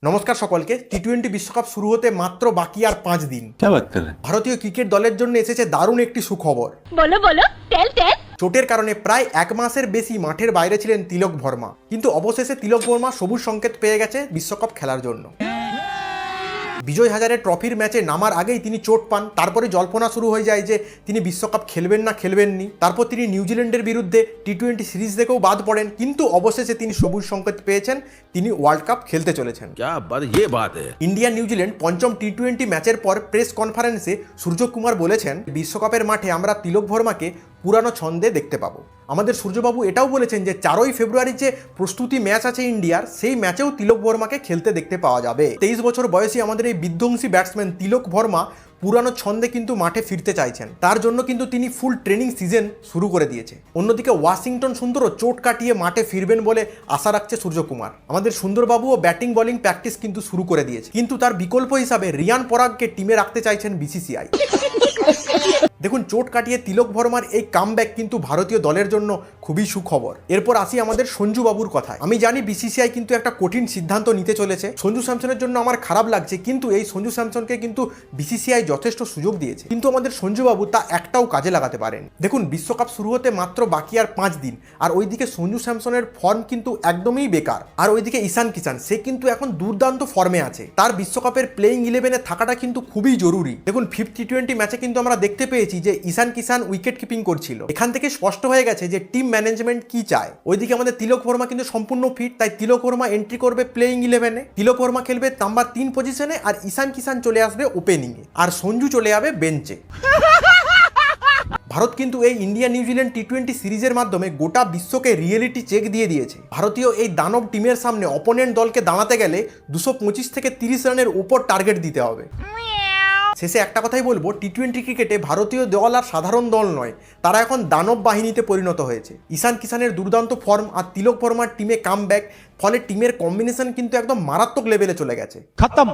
নমস্কার সকলকে। টি-20 বিশ্বকাপ শুরু হতে মাত্র বাকি আর 5 দিন। ভারতীয় ক্রিকেট দলের জন্য এসেছে দারুণ একটি সুখবর। বলো বলো, টেল টেল। চোটের কারণে প্রায় 1 মাসের বেশি মাঠের বাইরে ছিলেন তিলক বর্মা, কিন্তু অবশেষে তিলক বর্মা সবুজ সংকেত পেয়ে গেছে বিশ্বকাপ খেলার জন্য। বিজয় হাজারে ট্রফির ম্যাচে নামার আগেই তিনি চোট পান, তারপরে জল্পনা শুরু হয়ে যায় যে তিনি বিশ্বকাপ খেলবেন না খেলবেননি। তারপর তিনি নিউজিল্যান্ডের বিরুদ্ধে টি-20 সিরিজ থেকেও বাদ পড়েন, কিন্তু অবশেষে তিনি সবুজ সংকেত পেয়েছেন, তিনি ওয়ার্ল্ড কাপ খেলতে চলেছেন। ইন্ডিয়া নিউজিল্যান্ড পঞ্চম টি-20 ম্যাচের পর প্রেস কনফারেন্সে সূর্যকুমার বলেছেন, বিশ্বকাপের মাঠে আমরা তিলক বর্মাকে পুরানো ছন্দে দেখতে পাবো। আমাদের সূর্যবাবু এটাও বলেছেন যে 4ই ফেব্রুয়ারি যে প্রস্তুতি ম্যাচ আছে ইন্ডিয়ার, সেই ম্যাচেও তিলক বর্মাকে খেলতে দেখতে পাওয়া যাবে। 23 বছর বয়সী আমাদের এই বিধ্বংসী ব্যাটসম্যান তিলক বর্মা পুরানো ছন্দে কিন্তু মাঠে ফিরতে চাইছেন, তার জন্য কিন্তু তিনি ফুল ট্রেনিং সিজন শুরু করে দিয়েছে। অন্যদিকে ওয়াশিংটন সুন্দরও চোট কাটিয়ে মাঠে ফিরবেন বলে আশা রাখছে সূর্যকুমার। আমাদের সুন্দরবাবুও ব্যাটিং বোলিং প্র্যাকটিস কিন্তু শুরু করে দিয়েছে, কিন্তু তার বিকল্প হিসাবে রিয়ান পরাগকে টিমে রাখতে চাইছেন বিসিসিআই। দেখুন, চোট কাটিয়ে তিলক বর্মার এই কামব্যাক কিন্তু ভারতীয় দলের জন্য খুবই সুখবর। এরপর আসি আমাদের সঞ্জু বাবুর কথায়। আমি জানি বিসিসিআই কিন্তু একটা কঠিন সিদ্ধান্ত নিতে চলেছে। সঞ্জু স্যামসনের জন্য আমার খারাপ লাগছে, কিন্তু এই সঞ্জু স্যামসনকে কিন্তু বিসিসিআই যথেষ্ট সুযোগ দিয়েছে, কিন্তু আমাদের সঞ্জু বাবু তা একটাও কাজে লাগাতে পারেন। দেখুন, বিশ্বকাপ শুরু হতে মাত্র বাকি আর 5 দিন, আর ওইদিকে সঞ্জু স্যামসনের ফর্ম কিন্তু একদমই বেকার। আর ওইদিকে ঈশান কিষান, সে কিন্তু এখন দুর্দান্ত ফর্মে আছে। তার বিশ্বকাপের প্লেইং 11-এ থাকাটা কিন্তু খুবই জরুরি। দেখুন, 5th টি-20 ম্যাচে কিন্তু আমরা দেখতে পেয়েছি যে ঈশান কিষান উইকেট কিপিং করছিল। এখান থেকে স্পষ্ট হয়ে গেছে যে টিম ম্যানেজমেন্ট কি চায়। ওইদিকে আমাদের তিলক বর্মা কিন্তু সম্পূর্ণ ফিট, তাই তিলক বর্মা এন্ট্রি করবে প্লেইং 11-এ। তিলক বর্মা খেলবে নাম্বার 3 পজিশনে, আর ঈশান কিষান চলে আসবে ওপেনিংয়ে, আর সঞ্জু চলে যাবে বেঞ্চে। ভারত কিন্তু এই ইন্ডিয়া নিউজিল্যান্ড টি-20 সিরিজের মাধ্যমে গোটা বিশ্বকে রিয়েলিটি চেক দিয়ে দিয়েছে। ভারতীয় এই দানব টিমের সামনে অপোনেন্ট দলকে দাঁড়াতে গেলে 225 থেকে 30 রানের উপর টার্গেট দিতে হবে। শেষে একটা কথাই বলবো, টি-20 ক্রিকেটে ভারতীয় দল আর সাধারণ দল নয়, তারা এখন দানব বাহিনীতে পরিণত হয়েছে। ঈশান কিষানের দুর্দান্ত ফর্ম আর তিলক বর্মার টিমে কামব্যাক, ফলে টিমের কম্বিনেশন কিন্তু একদম মারাত্মক লেভেলে চলে গেছে। খতম।